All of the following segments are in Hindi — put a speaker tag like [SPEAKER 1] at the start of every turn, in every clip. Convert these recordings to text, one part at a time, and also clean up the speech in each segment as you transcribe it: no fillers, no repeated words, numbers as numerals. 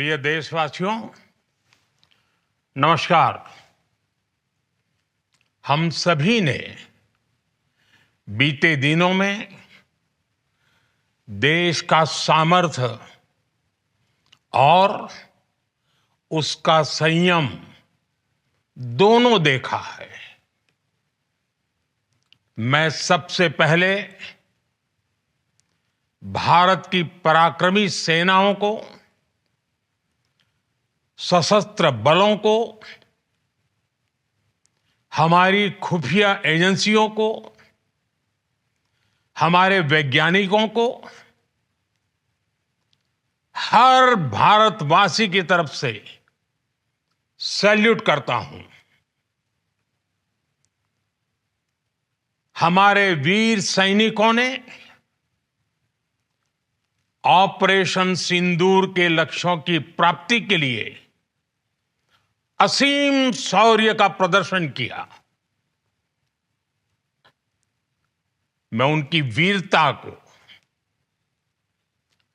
[SPEAKER 1] प्रिय देशवासियों, नमस्कार। हम सभी ने बीते दिनों में देश का सामर्थ्य और उसका संयम दोनों देखा है। मैं सबसे पहले भारत की पराक्रमी सेनाओं को, सशस्त्र बलों को, हमारी खुफिया एजेंसियों को, हमारे वैज्ञानिकों को, हर भारतवासी की तरफ से सैल्यूट करता हूं। हमारे वीर सैनिकों ने ऑपरेशन सिंदूर के लक्ष्यों की प्राप्ति के लिए असीम शौर्य का प्रदर्शन किया। मैं उनकी वीरता को,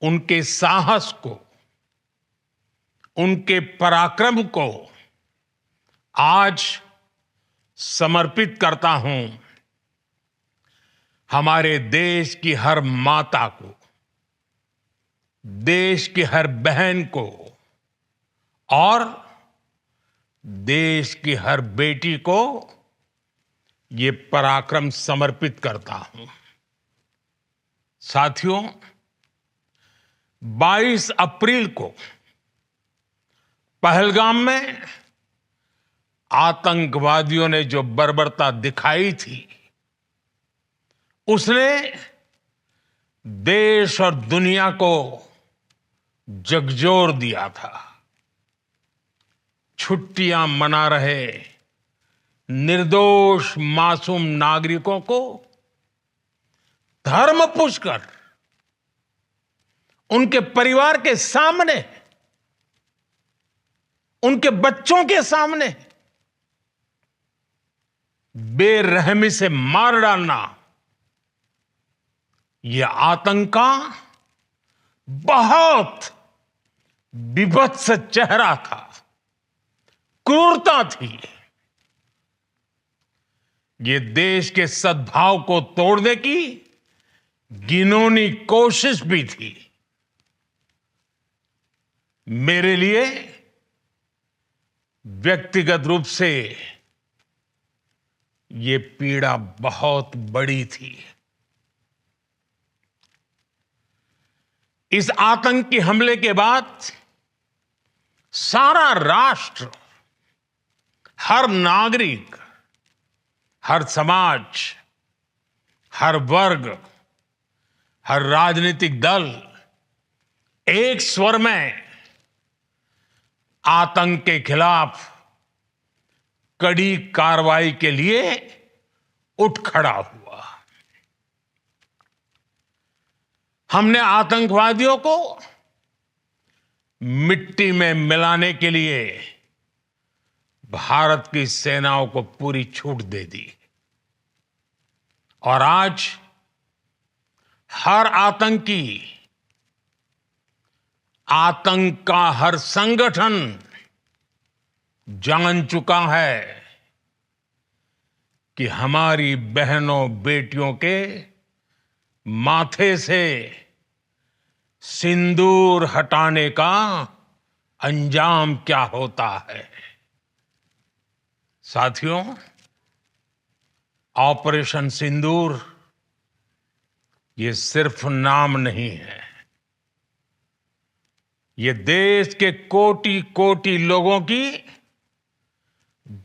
[SPEAKER 1] उनके साहस को, उनके पराक्रम को आज समर्पित करता हूं हमारे देश की हर माता को, देश की हर बहन को और देश की हर बेटी को ये पराक्रम समर्पित करता हूं। साथियों, 22 अप्रैल को पहलगाम में आतंकवादियों ने जो बर्बरता दिखाई थी, उसने देश और दुनिया को झकझोर दिया था। छुट्टियां मना रहे निर्दोष मासूम नागरिकों को धर्म पूछकर उनके परिवार के सामने, उनके बच्चों के सामने बेरहमी से मार डालना, यह आतंक का बहुत बीभत्स चेहरा था, क्रूरता थी। ये देश के सद्भाव को तोड़ने की घिनौनी कोशिश भी थी। मेरे लिए व्यक्तिगत रूप से ये पीड़ा बहुत बड़ी थी। इस आतंकी हमले के बाद सारा राष्ट्र, हर नागरिक, हर समाज, हर वर्ग, हर राजनीतिक दल एक स्वर में आतंक के खिलाफ कड़ी कार्रवाई के लिए उठ खड़ा हुआ। हमने आतंकवादियों को मिट्टी में मिलाने के लिए भारत की सेनाओं को पूरी छूट दे दी और आज हर आतंकी, आतंक का हर संगठन जान चुका है कि हमारी बहनों बेटियों के माथे से सिंदूर हटाने का अंजाम क्या होता है। साथियों, ऑपरेशन सिंदूर ये सिर्फ नाम नहीं है, ये देश के कोटि कोटि लोगों की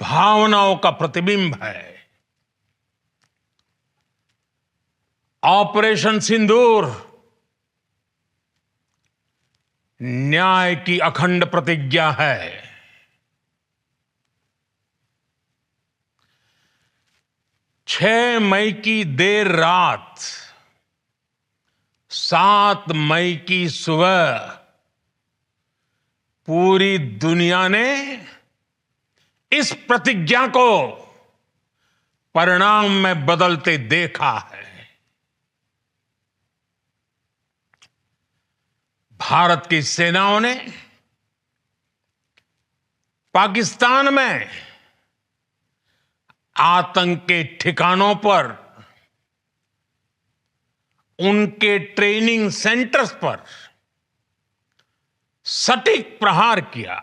[SPEAKER 1] भावनाओं का प्रतिबिंब है। ऑपरेशन सिंदूर न्याय की अखंड प्रतिज्ञा है। 6 मई की देर रात, 7 मई की सुबह पूरी दुनिया ने इस प्रतिज्ञा को परिणाम में बदलते देखा है। भारत की सेनाओं ने पाकिस्तान में आतंक के ठिकानों पर, उनके ट्रेनिंग सेंटर्स पर सटीक प्रहार किया।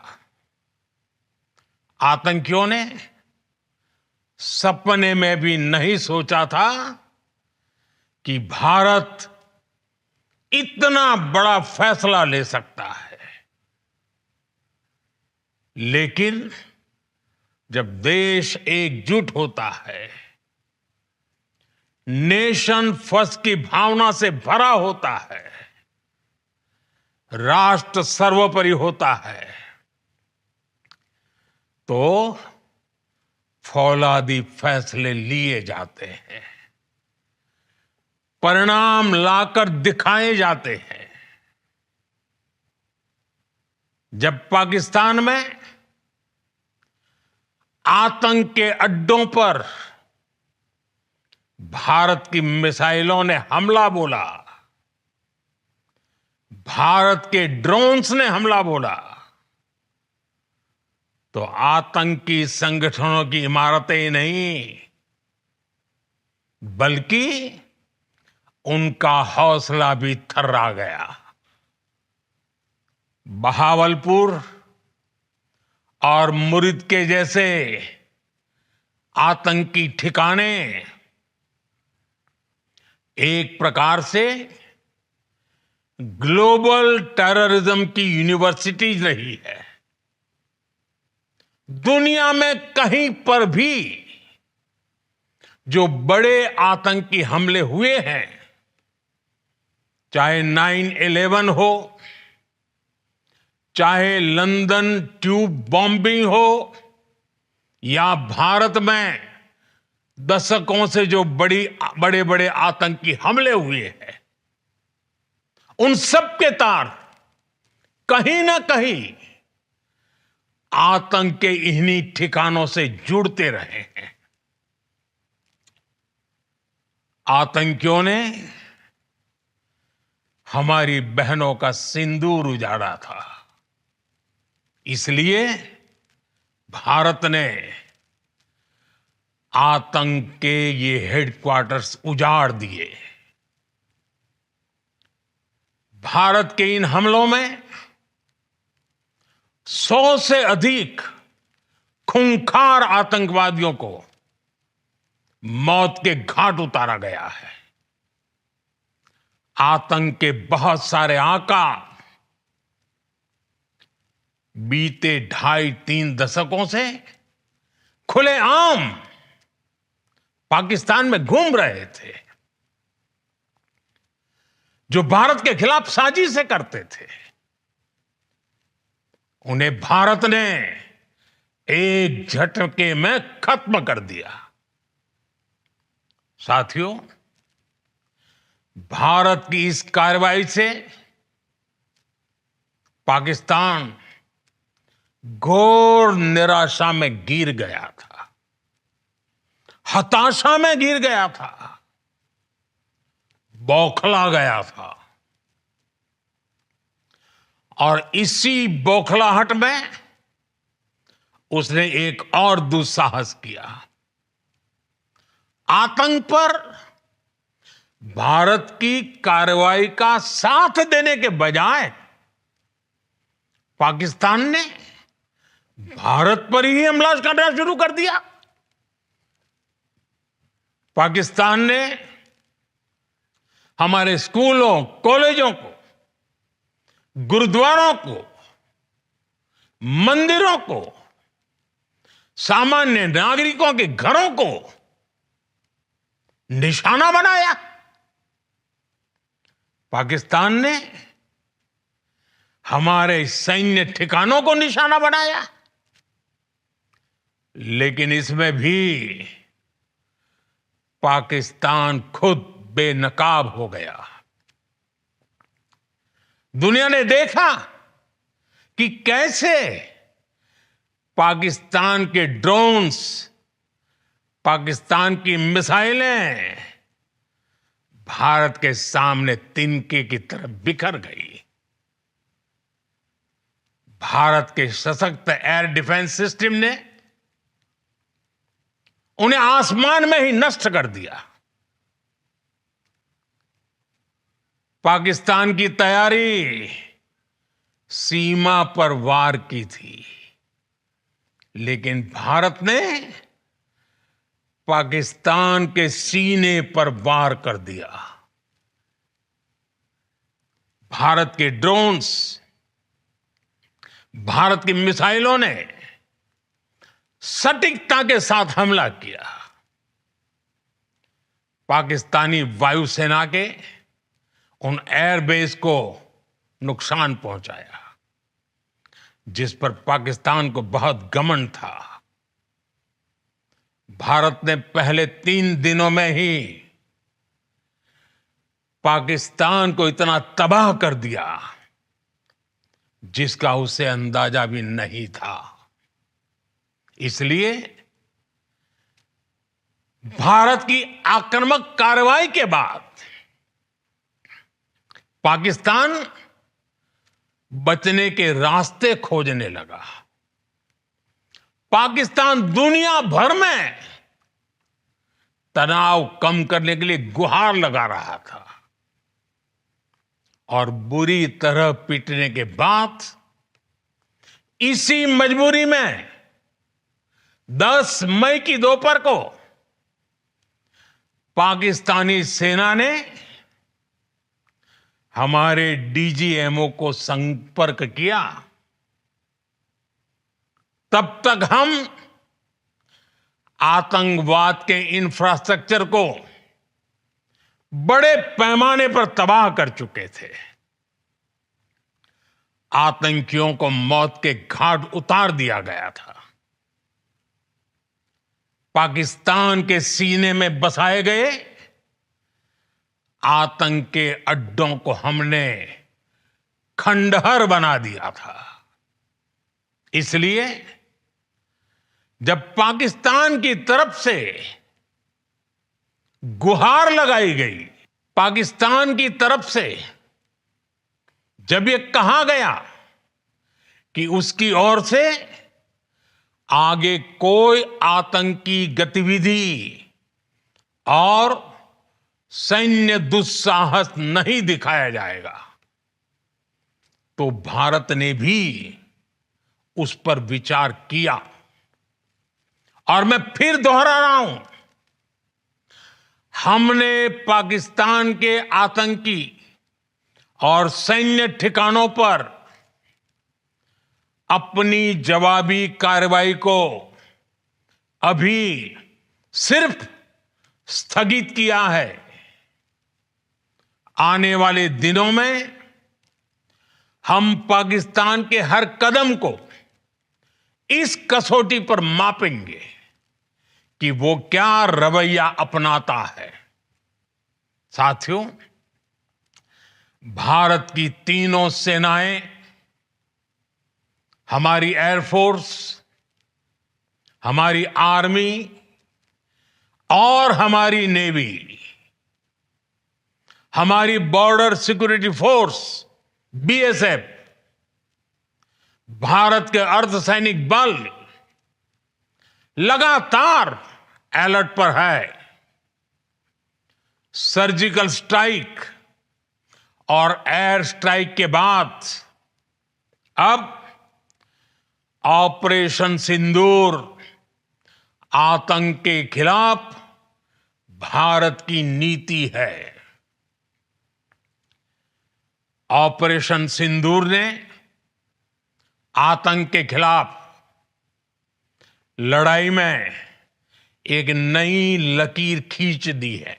[SPEAKER 1] आतंकियों ने सपने में भी नहीं सोचा था कि भारत इतना बड़ा फैसला ले सकता है। लेकिन जब देश एकजुट होता है, नेशन फर्स्ट की भावना से भरा होता है, राष्ट्र सर्वोपरि होता है, तो फौलादी फैसले लिए जाते हैं, परिणाम लाकर दिखाए जाते हैं। जब पाकिस्तान में आतंक के अड्डों पर भारत की मिसाइलों ने हमला बोला, भारत के ड्रोन्स ने हमला बोला, तो आतंकी संगठनों की इमारतें ही नहीं, बल्कि उनका हौसला भी थर्रा गया। बहावलपुर और मुरिद के जैसे आतंकी ठिकाने एक प्रकार से ग्लोबल टेररिज्म की यूनिवर्सिटीज रही है। दुनिया में कहीं पर भी जो बड़े आतंकी हमले हुए हैं, चाहे 9/11 हो, चाहे लंदन ट्यूब बॉम्बिंग हो, या भारत में दशकों से जो बड़े बड़े आतंकी हमले हुए हैं, उन सब के तार कहीं ना कहीं आतंक के इन्हीं ठिकानों से जुड़ते रहे हैं। आतंकियों ने हमारी बहनों का सिंदूर उजाड़ा था, इसलिए भारत ने आतंक के ये हेडक्वार्टर्स उजाड़ दिए। भारत के इन हमलों में 100 से अधिक खूंखार आतंकवादियों को मौत के घाट उतारा गया है। आतंक के बहुत सारे आका बीते 2.5-3 दशकों से खुलेआम पाकिस्तान में घूम रहे थे, जो भारत के खिलाफ साजिशें करते थे। उन्हें भारत ने एक झटके में खत्म कर दिया। साथियों, भारत की इस कार्रवाई से पाकिस्तान घोर निराशा में गिर गया था, हताशा में गिर गया था, बौखला गया था। और इसी बौखलाहट में उसने एक और दुस्साहस किया। आतंक पर भारत की कार्रवाई का साथ देने के बजाय पाकिस्तान ने भारत पर ही हमला करना शुरू कर दिया। पाकिस्तान ने हमारे स्कूलों, कॉलेजों को, गुरुद्वारों को, मंदिरों को, सामान्य नागरिकों के घरों को निशाना बनाया। पाकिस्तान ने हमारे सैन्य ठिकानों को निशाना बनाया। लेकिन इसमें भी पाकिस्तान खुद बेनकाब हो गया। दुनिया ने देखा कि कैसे पाकिस्तान के ड्रोन्स, पाकिस्तान की मिसाइलें भारत के सामने तिनके की तरह बिखर गई। भारत के सशक्त एयर डिफेंस सिस्टम ने उन्हें आसमान में ही नष्ट कर दिया। पाकिस्तान की तैयारी सीमा पर वार की थी, लेकिन भारत ने पाकिस्तान के सीने पर वार कर दिया। भारत के ड्रोन्स, भारत की मिसाइलों ने सटीकता के साथ हमला किया। पाकिस्तानी वायुसेना के उन एयरबेस को नुकसान पहुंचाया, जिस पर पाकिस्तान को बहुत घमंड था। भारत ने पहले 3 दिनों में ही पाकिस्तान को इतना तबाह कर दिया जिसका उसे अंदाजा भी नहीं था। इसलिए भारत की आक्रामक कार्रवाई के बाद पाकिस्तान बचने के रास्ते खोजने लगा। पाकिस्तान दुनिया भर में तनाव कम करने के लिए गुहार लगा रहा था, और बुरी तरह पीटने के बाद इसी मजबूरी में 10 मई की दोपहर को पाकिस्तानी सेना ने हमारे डीजीएमओ को संपर्क किया। तब तक हम आतंकवाद के इंफ्रास्ट्रक्चर को बड़े पैमाने पर तबाह कर चुके थे। आतंकियों को मौत के घाट उतार दिया गया था। पाकिस्तान के सीने में बसाए गए आतंक के अड्डों को हमने खंडहर बना दिया था। इसलिए जब पाकिस्तान की तरफ से गुहार लगाई गई, पाकिस्तान की तरफ से जब ये कहा गया कि उसकी ओर से आगे कोई आतंकी गतिविधि और सैन्य दुस्साहस नहीं दिखाया जाएगा, तो भारत ने भी उस पर विचार किया। और मैं फिर दोहरा रहा हूं, हमने पाकिस्तान के आतंकी और सैन्य ठिकानों पर अपनी जवाबी कार्रवाई को अभी सिर्फ स्थगित किया है। आने वाले दिनों में हम पाकिस्तान के हर कदम को इस कसौटी पर मापेंगे कि वो क्या रवैया अपनाता है। साथियों, भारत की तीनों सेनाएं, हमारी एयरफोर्स, हमारी आर्मी और हमारी नेवी, हमारी border security force BSF, Bharat के अर्धसैनिक बल लगातार अलर्ट पर है। सर्जिकल स्ट्राइक और एयर स्ट्राइक के बाद अब ऑपरेशन सिंदूर आतंक के खिलाफ भारत की नीति है। ऑपरेशन सिंदूर ने आतंक के खिलाफ लड़ाई में एक नई लकीर खींच दी है।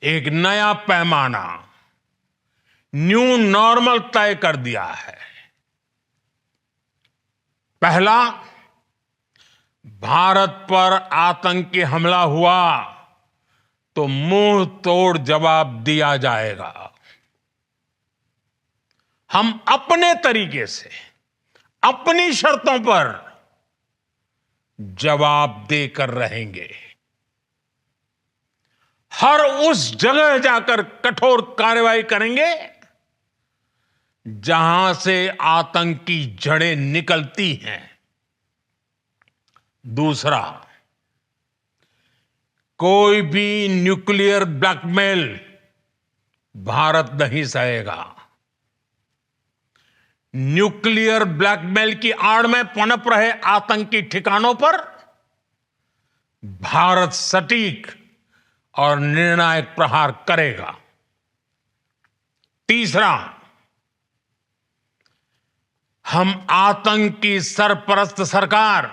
[SPEAKER 1] एक नया पैमाना, न्यू नॉर्मल तय कर दिया है। पहला, भारत पर आतंकी हमला हुआ तो मुंह तोड़ जवाब दिया जाएगा। हम अपने तरीके से, अपनी शर्तों पर जवाब देकर रहेंगे। हर उस जगह जाकर कठोर कार्रवाई करेंगे जहां से आतंक की जड़ें निकलती हैं। दूसरा, कोई भी न्यूक्लियर ब्लैकमेल भारत नहीं सहेगा। न्यूक्लियर ब्लैकमेल की आड़ में पनप रहे आतंकी ठिकानों पर भारत सटीक और निर्णायक प्रहार करेगा। तीसरा, हम आतंक की सरपरस्त सरकार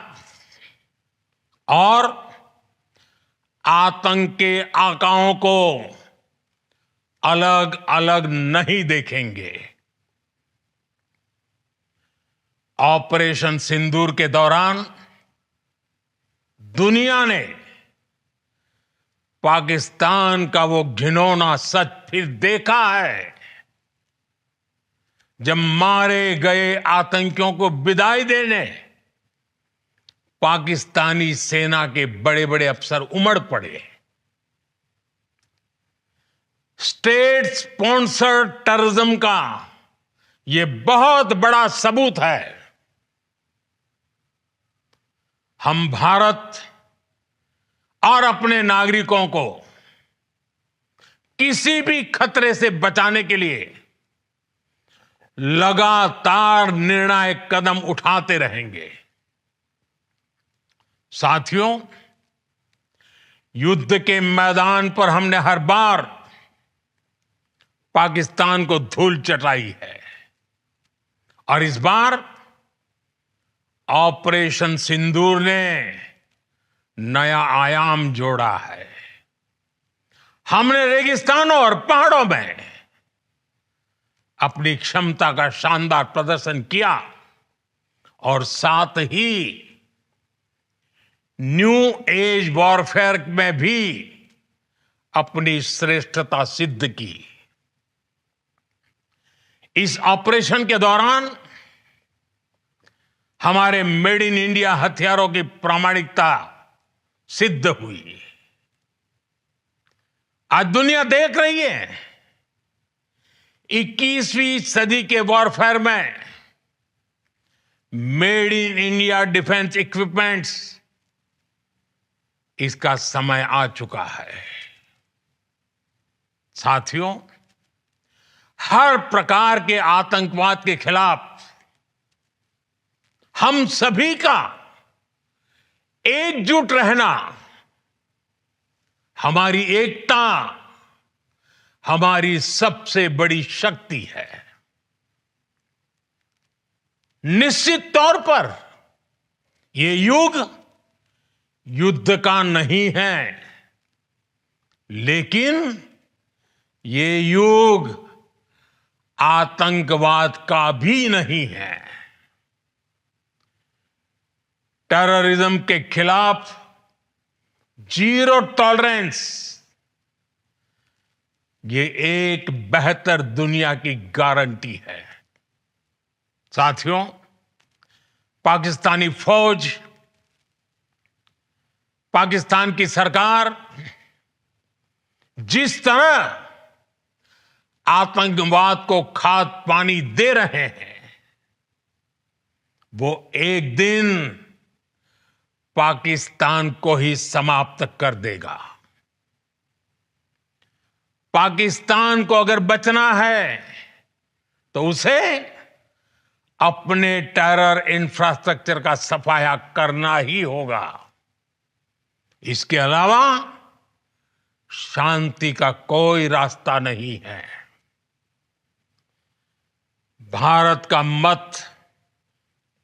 [SPEAKER 1] और आतंक के आकाओं को अलग अलग नहीं देखेंगे। ऑपरेशन सिंदूर के दौरान दुनिया ने पाकिस्तान का वो घिनौना सच फिर देखा है, जब मारे गए आतंकियों को विदाई देने पाकिस्तानी सेना के बड़े बड़े अफसर उमड़ पड़े। स्टेट स्पॉन्सर्ड टेररिज्म का यह बहुत बड़ा सबूत है। हम भारत और अपने नागरिकों को किसी भी खतरे से बचाने के लिए लगातार निर्णायक कदम उठाते रहेंगे। साथियों, युद्ध के मैदान पर हमने हर बार पाकिस्तान को धूल चटाई है और इस बार ऑपरेशन सिंदूर ने नया आयाम जोड़ा है। हमने रेगिस्तानों और पहाड़ों में अपनी क्षमता का शानदार प्रदर्शन किया और साथ ही न्यू एज वॉरफेयर में भी अपनी श्रेष्ठता सिद्ध की। इस ऑपरेशन के दौरान हमारे मेड इन इंडिया हथियारों की प्रामाणिकता सिद्ध हुई। आज दुनिया देख रही है 21वीं सदी के वॉरफेयर में made in India defence equipments, इसका समय आ चुका है। साथियों, हर प्रकार के आतंकवाद के खिलाफ हम सभी का एकजुट रहना, हमारी एकता हमारी सबसे बड़ी शक्ति है। निश्चित तौर पर यह युग युद्ध का नहीं है, लेकिन ये युग आतंकवाद का भी नहीं है। टेररिज्म के खिलाफ जीरो टॉलरेंस, ये एक बेहतर दुनिया की गारंटी है। साथियों, पाकिस्तानी फौज, पाकिस्तान की सरकार जिस तरह आतंकवाद को खाद पानी दे रहे हैं, वो एक दिन पाकिस्तान को ही समाप्त कर देगा। पाकिस्तान को अगर बचना है तो उसे अपने टेरर इंफ्रास्ट्रक्चर का सफाया करना ही होगा। इसके अलावा शांति का कोई रास्ता नहीं है। भारत का मत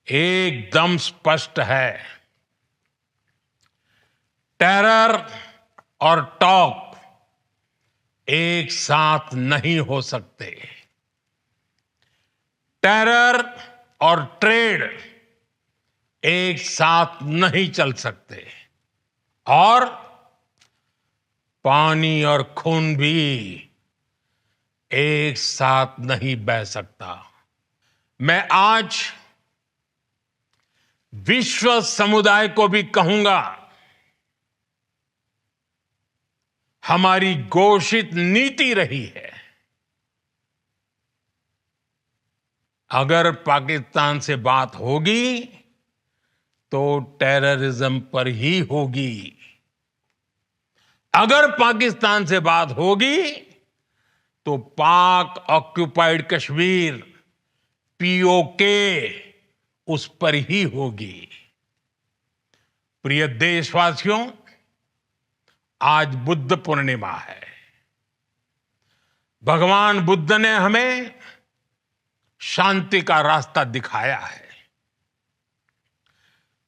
[SPEAKER 1] एकदम स्पष्ट है। टेरर और टॉक एक साथ नहीं हो सकते। टेरर और ट्रेड एक साथ नहीं चल सकते और पानी और खून भी एक साथ नहीं बह सकता। मैं आज विश्व समुदाय को भी कहूंगा, हमारी घोषित नीति रही है अगर पाकिस्तान से बात होगी तो टेररिज्म पर ही होगी। अगर पाकिस्तान से बात होगी तो पाक ऑक्युपाइड कश्मीर पीओके उस पर ही होगी। प्रिय देशवासियों, आज बुद्ध पूर्णिमा है। भगवान बुद्ध ने हमें शांति का रास्ता दिखाया है।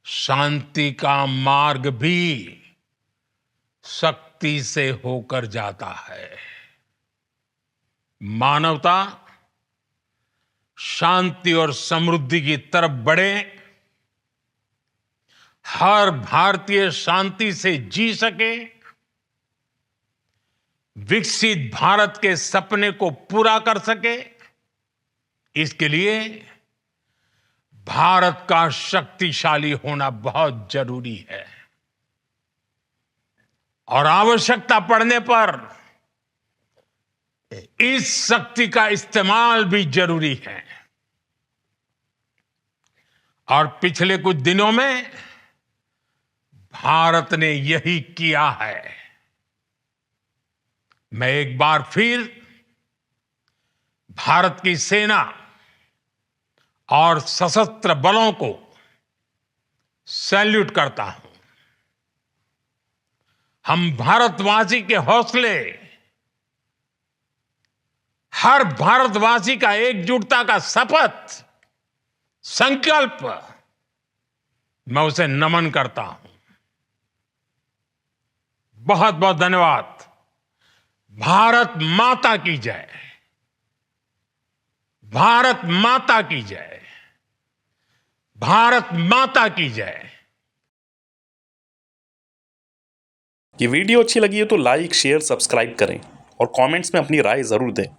[SPEAKER 1] शांति का मार्ग भी शक्ति से होकर जाता है। मानवता शांति और समृद्धि की तरफ बढ़े, हर भारतीय शांति से जी सके, विकसित भारत के सपने को पूरा कर सके, इसके लिए भारत का शक्तिशाली होना बहुत जरूरी है। और आवश्यकता पड़ने पर इस शक्ति का इस्तेमाल भी जरूरी है। और पिछले कुछ दिनों में भारत ने यही किया है। मैं एक बार फिर भारत की सेना और सशस्त्र बलों को सैल्यूट करता हूं। हम भारतवासी के हौसले, हर भारतवासी का एकजुटता का शपथ, संकल्प, मैं उसे नमन करता हूं। बहुत बहुत धन्यवाद। भारत माता की जय। भारत माता की जय। भारत माता की जय।
[SPEAKER 2] ये वीडियो अच्छी लगी है तो लाइक, शेयर, सब्सक्राइब करें और कमेंट्स में अपनी राय जरूर दें।